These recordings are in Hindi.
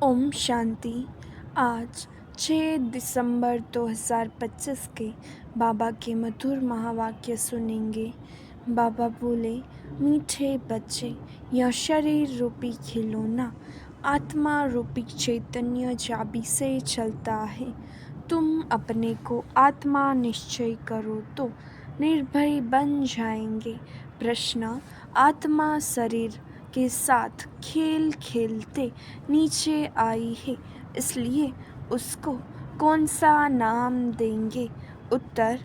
ओम शांति। आज 6 दिसंबर 2025 के बाबा के मधुर महावाक्य सुनेंगे। बाबा बोले, मीठे बच्चे, यह शरीर रूपी खिलौना आत्मा रूपी चैतन्य चाबी से चलता है। तुम अपने को आत्मा निश्चय करो तो निर्भय बन जाएंगे। प्रश्न: आत्मा शरीर के साथ खेल खेलते नीचे आई है, इसलिए उसको कौन सा नाम देंगे? उत्तर: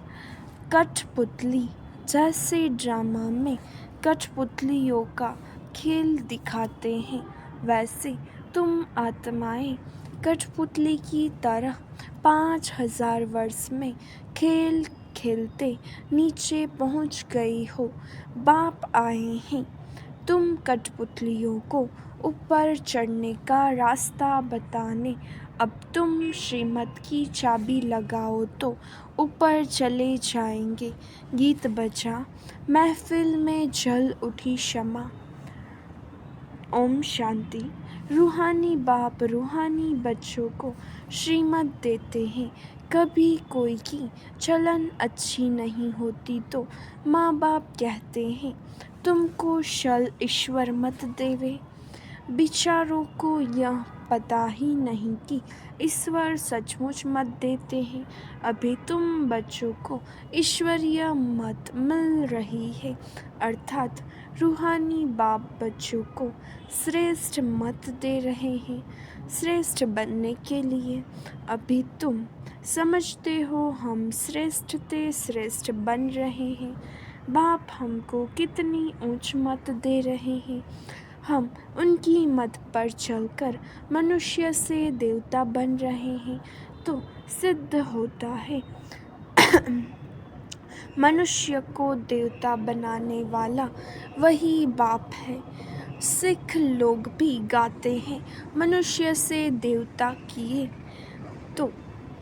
कठपुतली। जैसे ड्रामा में कठपुतलियों का खेल दिखाते हैं, वैसे तुम आत्माएं कठपुतली की तरह 5000 वर्ष में खेल खेलते नीचे पहुंच गई हो। बाप आए हैं तुम कठपुतलियों को ऊपर चढ़ने का रास्ता बताने। अब तुम श्रीमत की चाबी लगाओ तो ऊपर चले जाएंगे। गीत बजा, महफिल में जल उठी क्षमा। ओम शांति। रूहानी बाप रूहानी बच्चों को श्रीमत देते हैं। कभी कोई की चलन अच्छी नहीं होती तो माँ बाप कहते हैं, तुमको शल ईश्वर मत देवे। बिचारों को यह पता ही नहीं कि ईश्वर सचमुच मत देते हैं। अभी तुम बच्चों को ईश्वरीय मत मिल रही है, अर्थात रूहानी बाप बच्चों को श्रेष्ठ मत दे रहे हैं श्रेष्ठ बनने के लिए। अभी तुम समझते हो हम श्रेष्ठ बन रहे हैं। बाप हमको कितनी ऊंच मत दे रहे हैं। हम उनकी मत पर चलकर मनुष्य से देवता बन रहे हैं, तो सिद्ध होता है मनुष्य को देवता बनाने वाला वही बाप है। सिख लोग भी गाते हैं, मनुष्य से देवता किए तो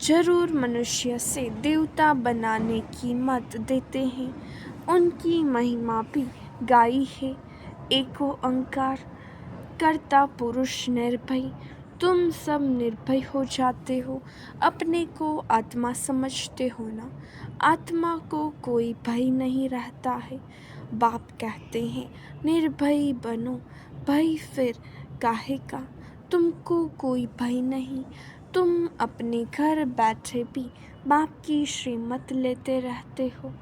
जरूर मनुष्य से देवता बनाने की मत देते हैं। उनकी महिमा भी गाई है, एको ओंकार कर्ता पुरुष निर्भय। तुम सब निर्भय हो जाते हो, अपने को आत्मा समझते हो ना। आत्मा को कोई भय नहीं रहता है। बाप कहते हैं, निर्भय बनो। भय फिर काहे का? तुमको कोई भय नहीं। तुम अपने घर बैठे भी बाप की श्रीमत लेते रहते हो।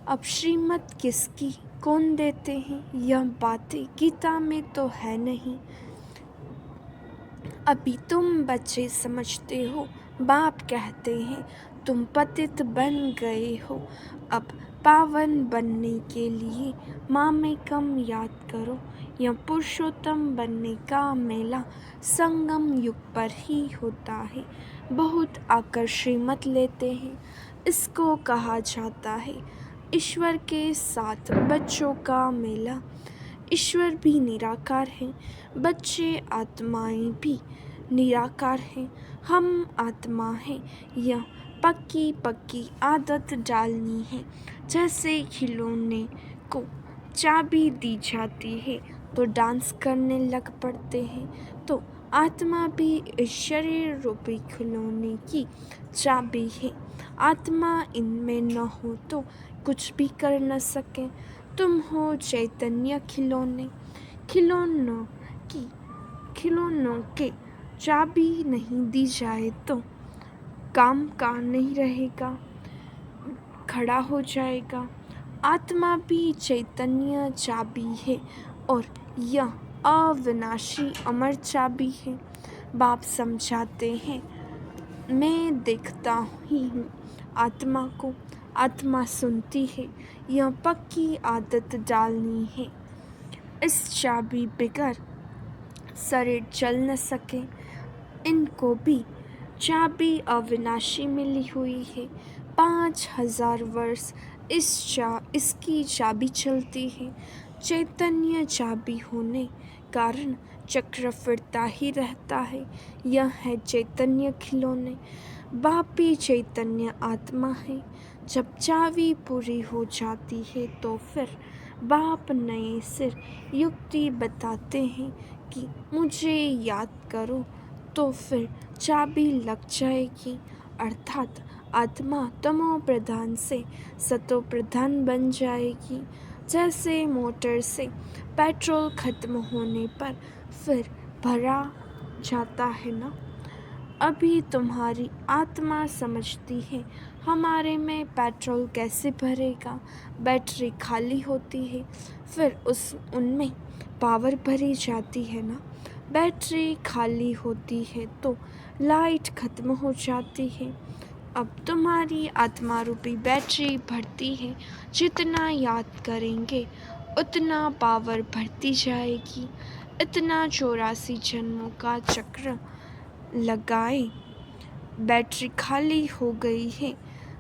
अब श्रीमत किसकी, कौन देते हैं, यह बातें गीता में तो है नहीं। अभी तुम बच्चे समझते हो। बाप कहते हैं, तुम पतित बन गए हो। अब पावन बनने के लिए माँ में कम याद करो। यह पुरुषोत्तम बनने का मेला संगम युग पर ही होता है। बहुत आकर श्रीमत लेते हैं, इसको कहा जाता है ईश्वर के साथ बच्चों का मेला। ईश्वर भी निराकार है, बच्चे आत्माएं भी निराकार हैं। हम आत्मा हैं, यह पक्की पक्की आदत डालनी है। जैसे खिलौने को चाबी दी जाती है तो डांस करने लग पड़ते हैं, तो आत्मा भी इस शरीर रूपी खिलौने की चाबी है। आत्मा इनमें न हो तो कुछ भी कर न सके। तुम हो चैतन्य खिलौने। खिलौनों के चाबी नहीं दी जाए तो काम का नहीं रहेगा, खड़ा हो जाएगा। आत्मा भी चैतन्य चाबी है और यह अविनाशी अमर चाबी है। बाप समझाते हैं, मैं देखता ही हूँ आत्मा को, आत्मा सुनती है। यह पक्की आदत डालनी है। इस चाबी बगैर शरीर चल न सके। इनको भी चाबी अविनाशी मिली हुई है। 5000 वर्ष इसकी चाबी चलती है। चैतन्य चाबी होने कारण चक्र फिरता ही रहता है। यह है चैतन्य खिलौने। बापी चैतन्य आत्मा है। जब चाबी पूरी हो जाती है तो फिर बाप नए सिर युक्ति बताते हैं कि मुझे याद करो तो फिर चाबी लग जाएगी, अर्थात आत्मा तमो प्रधान से सतो प्रधान बन जाएगी। जैसे मोटर से पेट्रोल खत्म होने पर फिर भरा जाता है ना, अभी तुम्हारी आत्मा समझती है हमारे में पेट्रोल कैसे भरेगा। बैटरी खाली होती है, फिर उनमें पावर भरी जाती है ना। बैटरी खाली होती है तो लाइट खत्म हो जाती है। अब तुम्हारी आत्मा रूपी बैटरी भरती है, जितना याद करेंगे उतना पावर बढ़ती जाएगी। इतना 84 जन्मों का चक्र लगाए बैटरी खाली हो गई है,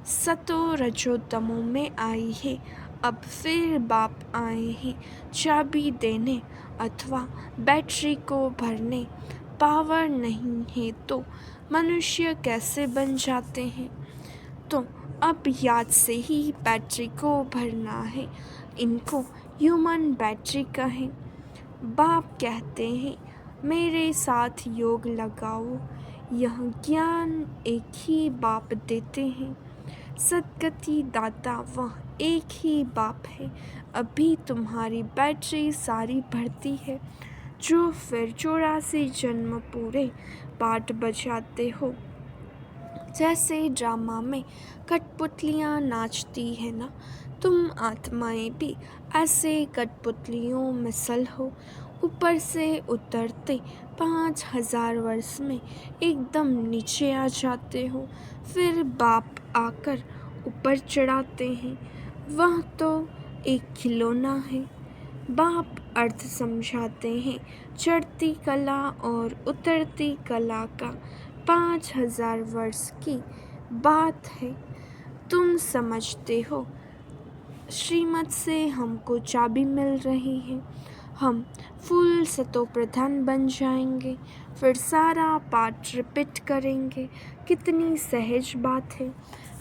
सतो रजो तमो में आई है। अब फिर बाप आए हैं चाबी देने अथवा बैटरी को भरने। पावर नहीं है तो मनुष्य कैसे बन जाते हैं। तो अब याद से ही बैटरी को भरना है, इनको ह्यूमन बैटरी कहें। बाप कहते हैं मेरे साथ योग लगाओ, यह ज्ञान एक ही बाप देते हैं। सद्गति दाता वह एक ही बाप है। अभी तुम्हारी बैटरी सारी भरती है, जो फिर 84 जन्म पूरे पाठ बजाते हो। जैसे ड्रामा में कठपुतलियाँ नाचती है ना, तुम आत्माएं भी ऐसे कठपुतलियों मिसल हो। ऊपर से उतरते 5000 वर्ष में एकदम नीचे आ जाते हो, फिर बाप आकर ऊपर चढ़ाते हैं। वह तो एक खिलौना है। बाप अर्थ समझाते हैं चढ़ती कला और उतरती कला का 5000 वर्ष की बात है। तुम समझते हो श्रीमत से हमको चाबी मिल रही है, हम फुल सतो प्रधान बन जाएंगे, फिर सारा पाठ रिपीट करेंगे। कितनी सहज बात है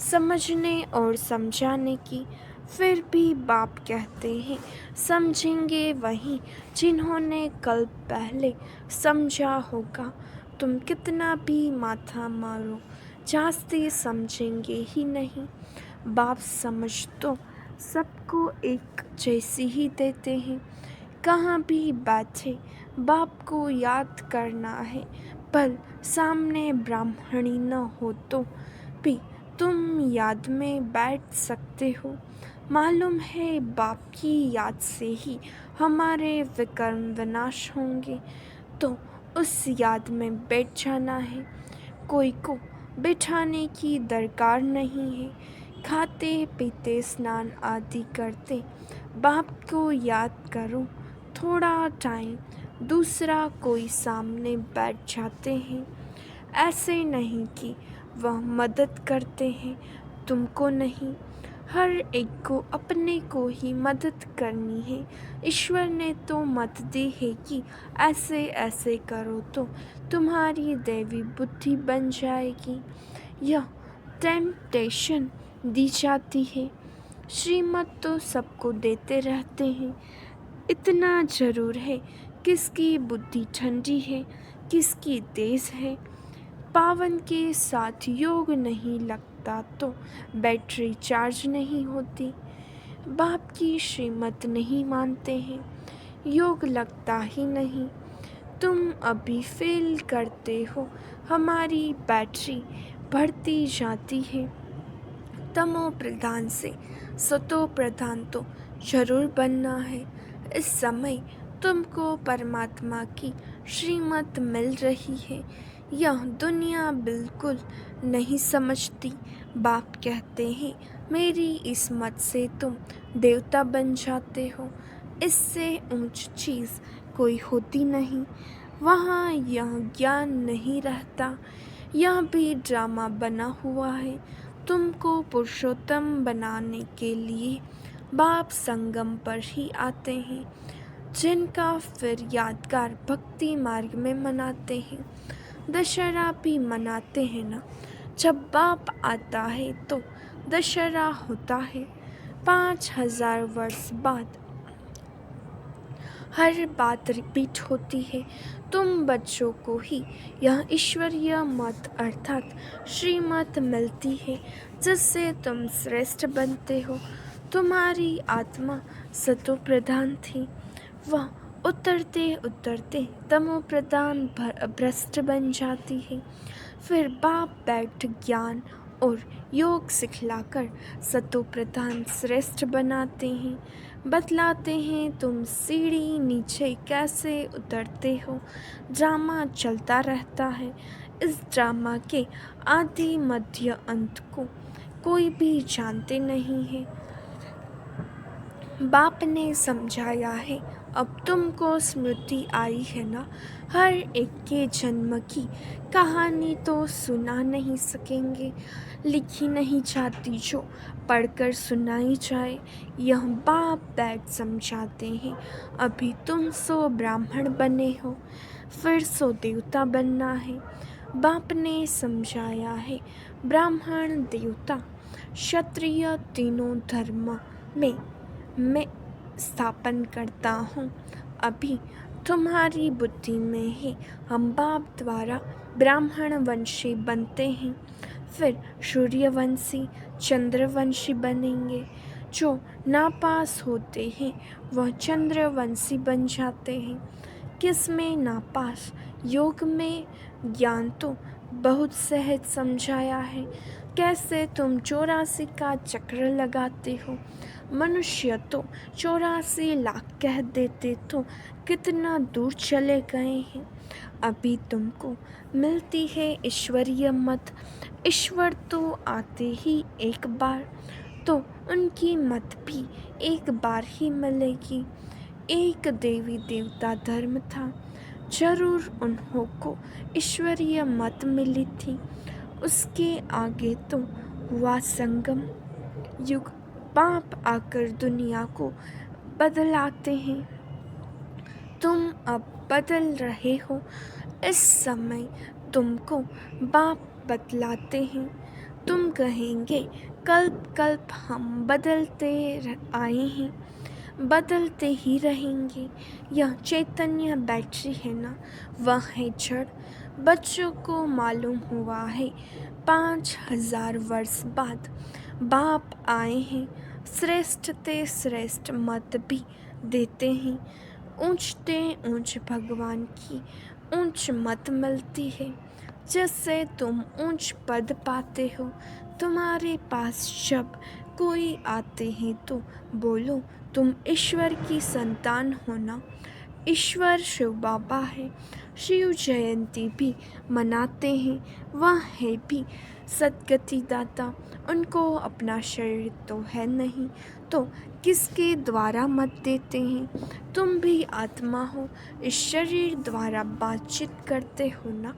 समझने और समझाने की। फिर भी बाप कहते हैं समझेंगे वही जिन्होंने कल पहले समझा होगा। तुम कितना भी माथा मारो जास्ती समझेंगे ही नहीं। बाप समझ तो सबको एक जैसी ही देते हैं। कहाँ भी बैठे बाप को याद करना है, पर सामने ब्राह्मणी न हो तो भी तुम याद में बैठ सकते हो। मालूम है बाप की याद से ही हमारे विकर्म विनाश होंगे, तो उस याद में बैठ जाना है। कोई को बिठाने की दरकार नहीं है। खाते पीते स्नान आदि करते बाप को याद करो। थोड़ा टाइम दूसरा कोई सामने बैठ जाते हैं। ऐसे नहीं कि वह मदद करते हैं, तुमको नहीं। हर एक को अपने को ही मदद करनी है। ईश्वर ने तो मत दी है कि ऐसे ऐसे करो तो तुम्हारी दैवी बुद्धि बन जाएगी। यह टेम्पटेशन दी जाती है। श्रीमत तो सबको देते रहते हैं। इतना जरूर है किसकी बुद्धि ठंडी है, किसकी तेज है। पावन के साथ योग नहीं लगता तो बैटरी चार्ज नहीं होती। बाप की श्रीमत नहीं मानते हैं, योग लगता ही नहीं। तुम अभी फेल करते हो, हमारी बैटरी बढ़ती जाती है। तमो प्रधान से सतो प्रधान तो जरूर बनना है। इस समय तुमको परमात्मा की श्रीमत मिल रही है। यह दुनिया बिल्कुल नहीं समझती। बाप कहते हैं मेरी इस मत से तुम देवता बन जाते हो। इससे ऊंच चीज़ कोई होती नहीं। वहाँ यह ज्ञान नहीं रहता। यह भी ड्रामा बना हुआ है। तुमको पुरुषोत्तम बनाने के लिए बाप संगम पर ही आते हैं, जिनका फिर यादगार भक्ति मार्ग में मनाते हैं। दशहरा भी मनाते हैं ना। जब बाप आता है तो दशहरा होता है। 5000 वर्ष बाद हर बात रिपीट होती है। तुम बच्चों को ही यह ईश्वरीय मत अर्थात श्रीमत मिलती है जिससे तुम श्रेष्ठ बनते हो। तुम्हारी आत्मा सतो प्रधान थी, वह उतरते उतरते तमो प्रधान भ्रष्ट बन जाती है। फिर बाप बैठ ज्ञान और योग सिखलाकर सतो प्रधान श्रेष्ठ बनाते हैं, बतलाते हैं तुम सीढ़ी नीचे कैसे उतरते हो। ड्रामा चलता रहता है। इस ड्रामा के आदि मध्य अंत को कोई भी जानते नहीं है। बाप ने समझाया है, अब तुमको स्मृति आई है ना। हर एक के जन्म की कहानी तो सुना नहीं सकेंगे, लिखी नहीं जाती जो पढ़कर सुनाई जाए। यह बाप बैठ समझाते हैं। अभी तुम सो ब्राह्मण बने हो, फिर सो देवता बनना है। बाप ने समझाया है, ब्राह्मण देवता क्षत्रिय तीनों धर्म में मैं स्थापन करता हूँ। अभी तुम्हारी बुद्धि में ही हम बाप द्वारा ब्राह्मण वंशी बनते हैं, फिर सूर्यवंशी चंद्रवंशी बनेंगे। जो नापास होते हैं वह चंद्रवंशी बन जाते हैं। किस में नापास? योग में ज्ञान तो बहुत सहज समझाया है। कैसे तुम 84 का चक्र लगाते हो। मनुष्य तो 84 लाख कह देते तो कितना दूर चले गए हैं। अभी तुमको मिलती है ईश्वरीय मत। ईश्वर तो आते ही एक बार, तो उनकी मत भी एक बार ही मिलेगी। एक देवी देवता धर्म था, जरूर उन्हों को ईश्वरीय मत मिली थी। उसके आगे तो हुआ संगम युग। बाप आकर दुनिया को बदलाते हैं। तुम अब बदल रहे हो। इस समय तुमको बाप बतलाते हैं। तुम कहेंगे कल्प कल्प हम बदलते आए हैं, बदलते ही रहेंगे। यह चैतन्य बैटरी है ना, वह है जड़। बच्चों को मालूम हुआ है 5000 वर्ष बाद बाप आए हैं। श्रेष्ठ ते श्रेष्ठ मत भी देते हैं। ऊंचते ऊंच भगवान की ऊंच मत मिलती है, जिससे तुम ऊंच पद पाते हो। तुम्हारे पास जब कोई आते हैं तो बोलो तुम ईश्वर की संतान हो ना। ईश्वर शिव बाबा है। शिव जयंती भी मनाते हैं। वह है भी सद्गति दाता। उनको अपना शरीर तो है नहीं, तो किसके द्वारा मत देते हैं। तुम भी आत्मा हो, इस शरीर द्वारा बातचीत करते हो ना।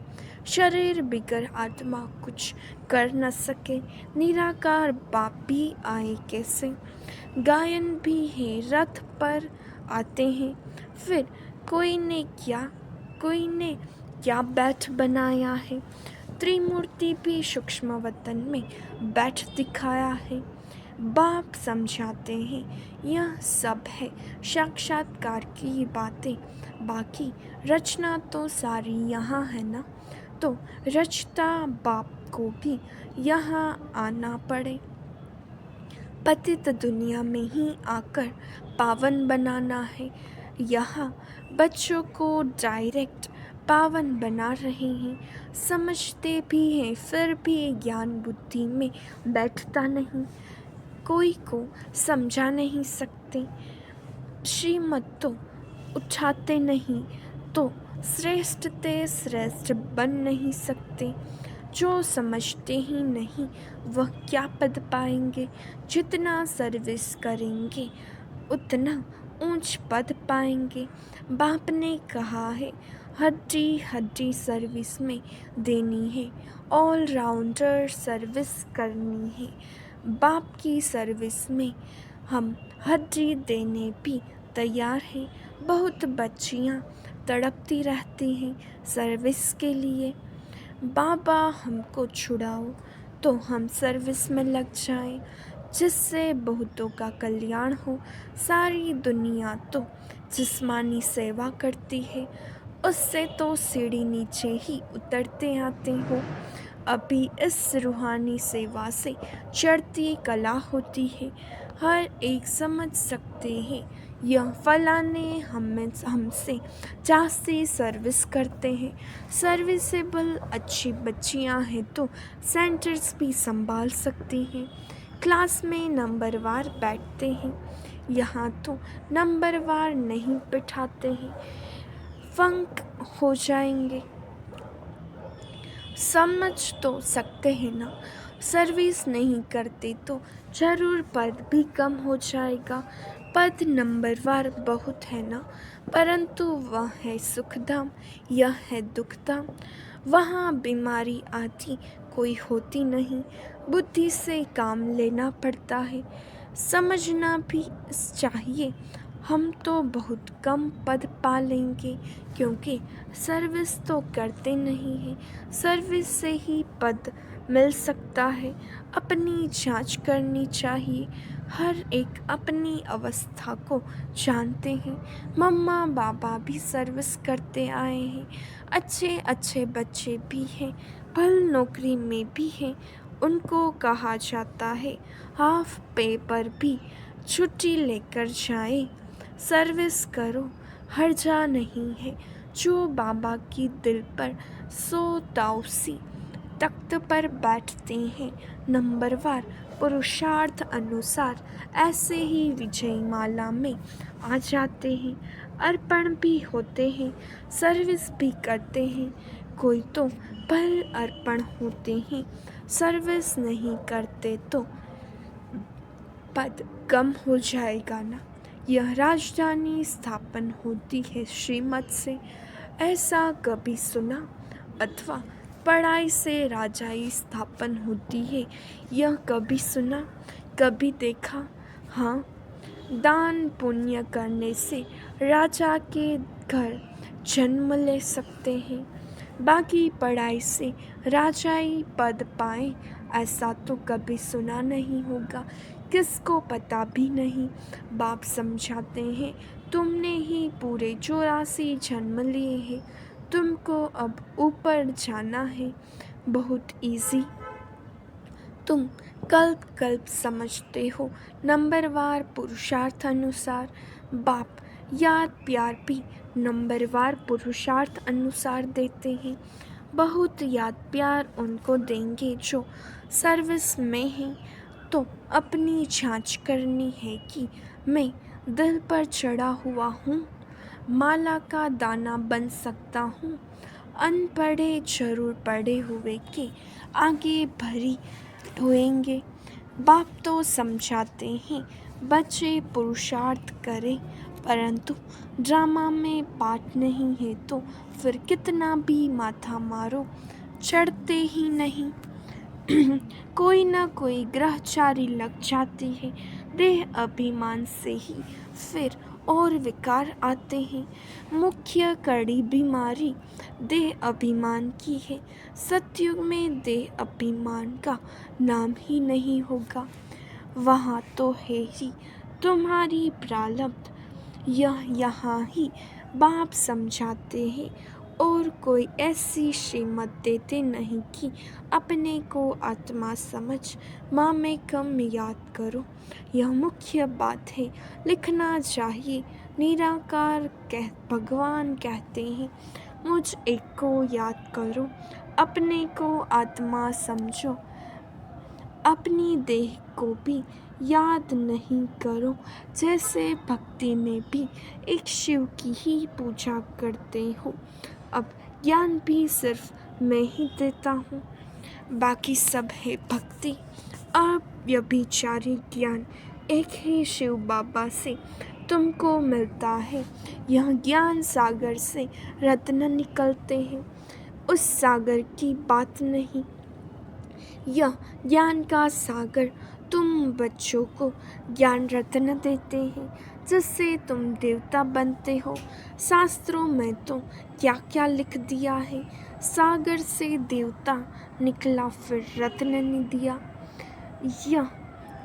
शरीर बिगर आत्मा कुछ कर न सके। निराकार बाप भी आए कैसे। गायन भी है, रथ पर आते हैं। फिर कोई ने क्या बैठ बनाया है। त्रिमूर्ति भी सूक्ष्म वतन में बैठ दिखाया है। बाप समझाते हैं, यह सब है साक्षात्कार की बातें, बाकी रचना तो सारी यहाँ है ना। तो रचता बाप को भी यहाँ आना पड़े। पतित दुनिया में ही आकर पावन बनाना है। यहाँ बच्चों को डायरेक्ट पावन बना रहे हैं। समझते भी हैं, फिर भी ज्ञान बुद्धि में बैठता नहीं। कोई को समझा नहीं सकते। श्रीमत तो उठाते नहीं, तो श्रेष्ठ ते श्रेष्ठ बन नहीं सकते। जो समझते ही नहीं वह क्या पद पाएंगे। जितना सर्विस करेंगे उतना ऊंच पद पाएंगे। बाप ने कहा है, हड्डी हड्डी सर्विस में देनी है, ऑल राउंडर सर्विस करनी है। बाप की सर्विस में हम हड्डी देने भी तैयार हैं। बहुत बच्चियां तड़पती रहती हैं सर्विस के लिए। बाबा हमको छुड़ाओ तो हम सर्विस में लग जाएं, जिससे बहुतों का कल्याण हो। सारी दुनिया तो जिस्मानी सेवा करती है, उससे तो सीढ़ी नीचे ही उतरते आते हो। अभी इस रूहानी सेवा से चढ़ती कला होती है। हर एक समझ सकते हैं यह फलाने हमसे जास्ती सर्विस करते हैं। सर्विसेबल अच्छी बच्चियां हैं तो सेंटर्स भी संभाल सकती हैं। क्लास में नंबरवार बैठते हैं, यहाँ तो नंबरवार नहीं बिठाते हैं, फंक हो जाएंगे। समझ तो सकते हैं ना, सर्विस नहीं करते तो जरूर पद भी कम हो जाएगा। पद नंबरवार बहुत है ना, परंतु वह है सुखधाम, यह है दुखधाम। वहाँ बीमारी आदि कोई होती नहीं, बुद्धि से काम लेना पड़ता है। समझना भी चाहिए, हम तो बहुत कम पद पा लेंगे, क्योंकि सर्विस तो करते नहीं हैं। सर्विस से ही पद मिल सकता है। अपनी जांच करनी चाहिए, हर एक अपनी अवस्था को जानते हैं। मम्मा पापा भी सर्विस करते आए हैं, अच्छे अच्छे बच्चे भी हैं, भल नौकरी में भी हैं। उनको कहा जाता है हाफ पे पर भी छुट्टी लेकर जाए। सर्विस करो, हर्जा नहीं है। जो बाबा की दिल पर 100 ताउसी तख्त पर बैठते हैं, नंबरवार पुरुषार्थ अनुसार ऐसे ही विजयी माला में आ जाते हैं। अर्पण भी होते हैं, सर्विस भी करते हैं। कोई तो भल अर्पण होते हैं, सर्विस नहीं करते तो पद कम हो जाएगा ना। यह राजधानी स्थापन होती है श्रीमत से, ऐसा कभी सुना? अथवा पढ़ाई से राजाई स्थापन होती है, यह कभी सुना, कभी देखा? हाँ, दान पुण्य करने से राजा के घर जन्म ले सकते हैं, बाकी पढ़ाई से राजाई पद पाए ऐसा तो कभी सुना नहीं होगा, किसको पता भी नहीं। बाप समझाते हैं तुमने ही पूरे 84 जन्म लिए हैं, तुमको अब ऊपर जाना है, बहुत इजी। तुम कल्प कल्प समझते हो, नंबरवार पुरुषार्थ अनुसार। बाप याद प्यार भी नंबरवार पुरुषार्थ अनुसार देते हैं। बहुत याद प्यार उनको देंगे जो सर्विस में हैं। तो अपनी जांच करनी है कि मैं दिल पर चढ़ा हुआ हूँ, माला का दाना बन सकता हूँ। अनपढ़े जरूर पढ़े हुए के आगे भरी होएंगे। बाप तो समझाते हैं बच्चे पुरुषार्थ करें, परंतु ड्रामा में पाठ नहीं है तो फिर कितना भी माथा मारो चढ़ते ही नहीं। कोई ना कोई ग्रहचारी लग जाती है, देह अभिमान से ही फिर और विकार आते हैं। मुख्य कड़ी बीमारी देह अभिमान की है। सतयुग में देह अभिमान का नाम ही नहीं होगा, वहाँ तो है ही तुम्हारी प्रारब्ध। यह यहाँ ही बाप समझाते हैं, और कोई ऐसी श्रीमत देते नहीं कि अपने को आत्मा समझ माँ में कम याद करो। यह मुख्य बात है, लिखना चाहिए। निराकार भगवान कहते हैं मुझ एक को याद करो, अपने को आत्मा समझो, अपनी देह को भी याद नहीं करो। जैसे भक्ति में भी एक शिव की ही पूजा करते हो, अब ज्ञान भी सिर्फ मैं ही देता हूँ, बाकी सब है भक्ति। अब व्यभिचारी ज्ञान एक ही शिव बाबा से तुमको मिलता है। यह ज्ञान सागर से रत्न निकलते हैं, उस सागर की बात नहीं। यह ज्ञान का सागर तुम बच्चों को ज्ञान रत्न देते हैं, जिससे तुम देवता बनते हो। शास्त्रों में तो क्या क्या लिख दिया है, सागर से देवता निकला फिर रत्न ने दिया। यह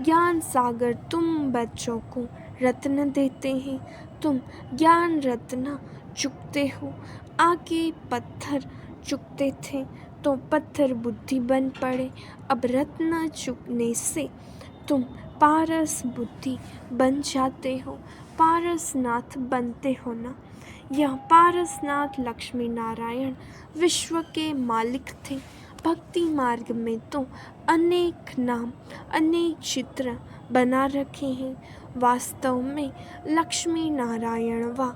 ज्ञान सागर तुम बच्चों को रत्न देते हैं, तुम ज्ञान रत्न चुकते हो। आगे पत्थर चुकते थे तो पत्थर बुद्धि बन पड़े, अब रत्न चुकने से तुम पारस बुद्धि बन जाते हो, पारसनाथ बनते हो ना। यह पारसनाथ लक्ष्मी नारायण विश्व के मालिक थे। भक्ति मार्ग में तो अनेक नाम अनेक चित्र बना रखे हैं, वास्तव में लक्ष्मी नारायण व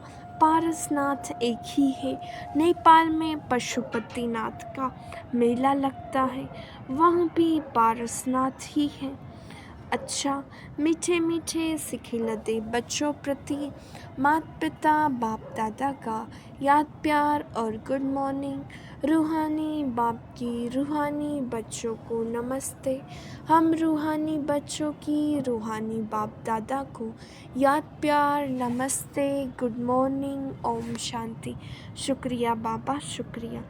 पारसनाथ एक ही है। नेपाल में पशुपतिनाथ का मेला लगता है, वह भी पारसनाथ ही है। अच्छा, मीठे मीठे सिखिलते बच्चों प्रति माता पिता बाप दादा का याद प्यार और गुड मॉर्निंग। रूहानी बाप की रूहानी बच्चों को नमस्ते। हम रूहानी बच्चों की रूहानी बाप दादा को याद प्यार नमस्ते, गुड मॉर्निंग, ओम शांति। शुक्रिया बाबा, शुक्रिया।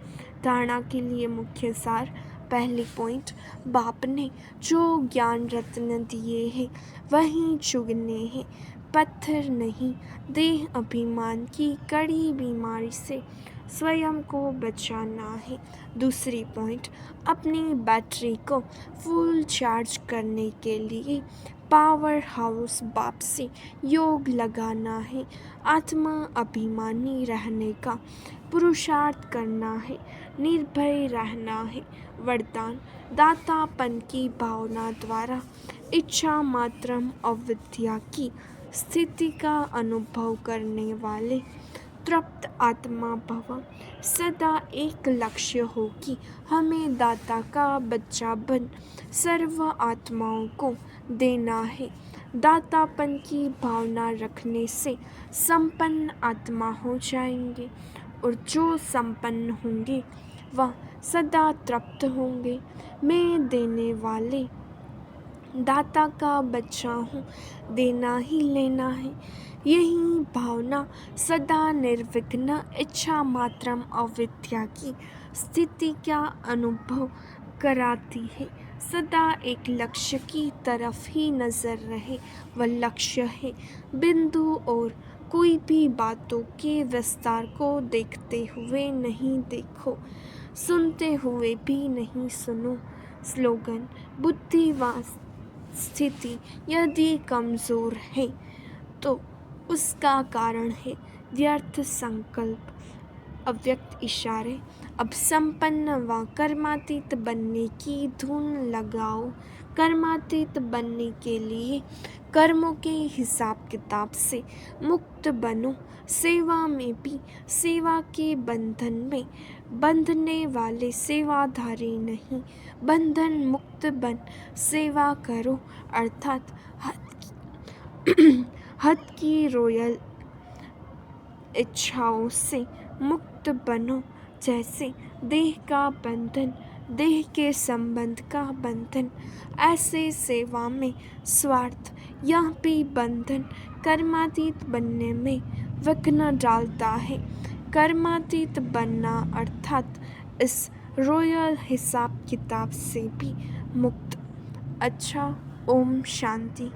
धारणा के लिए मुख्य सार। पहली पॉइंट, बाप ने जो ज्ञान रत्न दिए हैं वही चुगने हैं, पत्थर नहीं। देह अभिमान की कड़ी बीमारी से स्वयं को बचाना है। दूसरी पॉइंट, अपनी बैटरी को फुल चार्ज करने के लिए पावर हाउस बाप से योग लगाना है। आत्मा अभिमानी रहने का पुरुषार्थ करना है, निर्भय रहना है। वरदान, दातापन की भावना द्वारा इच्छा मात्रम अविद्या की स्थिति का अनुभव करने वाले तृप्त आत्मा भव। सदा एक लक्ष्य हो कि हमें दाता का बच्चा बन सर्व आत्माओं को देना है। दातापन की भावना रखने से संपन्न आत्मा हो जाएंगे, और जो संपन्न होंगे वह सदा तृप्त होंगे। मैं देने वाले दाता का बच्चा हूँ, देना ही लेना है। यही भावना सदा निर्विघ्न इच्छा मात्रम अविद्या की स्थिति का अनुभव कराती है। सदा एक लक्ष्य की तरफ ही नजर रहे, वह लक्ष्य है बिंदु, और कोई भी बातों के विस्तार को देखते हुए नहीं देखो, सुनते हुए भी नहीं सुनो। स्लोगन, बुद्धि व स्थिति यदि कमज़ोर है तो उसका कारण है व्यर्थ संकल्प, अव्यक्त इशारे। अब संपन्न व कर्मातीत बनने की धुन लगाओ। कर्मातीत बनने के लिए कर्मों के हिसाब किताब से मुक्त बनो। सेवा में भी सेवा के बंधन में बंधने वाले सेवाधारी नहीं, बंधन मुक्त बन सेवा करो, अर्थात हद की रॉयल इच्छाओं से मुक्त बनो। जैसे देह का बंधन, देह के संबंध का बंधन, ऐसे सेवा में स्वार्थ यह भी बंधन कर्मातीत बनने में विघ्न डालता है। कर्मातीत बनना अर्थात इस रॉयल हिसाब किताब से भी मुक्त। अच्छा, ओम शांति।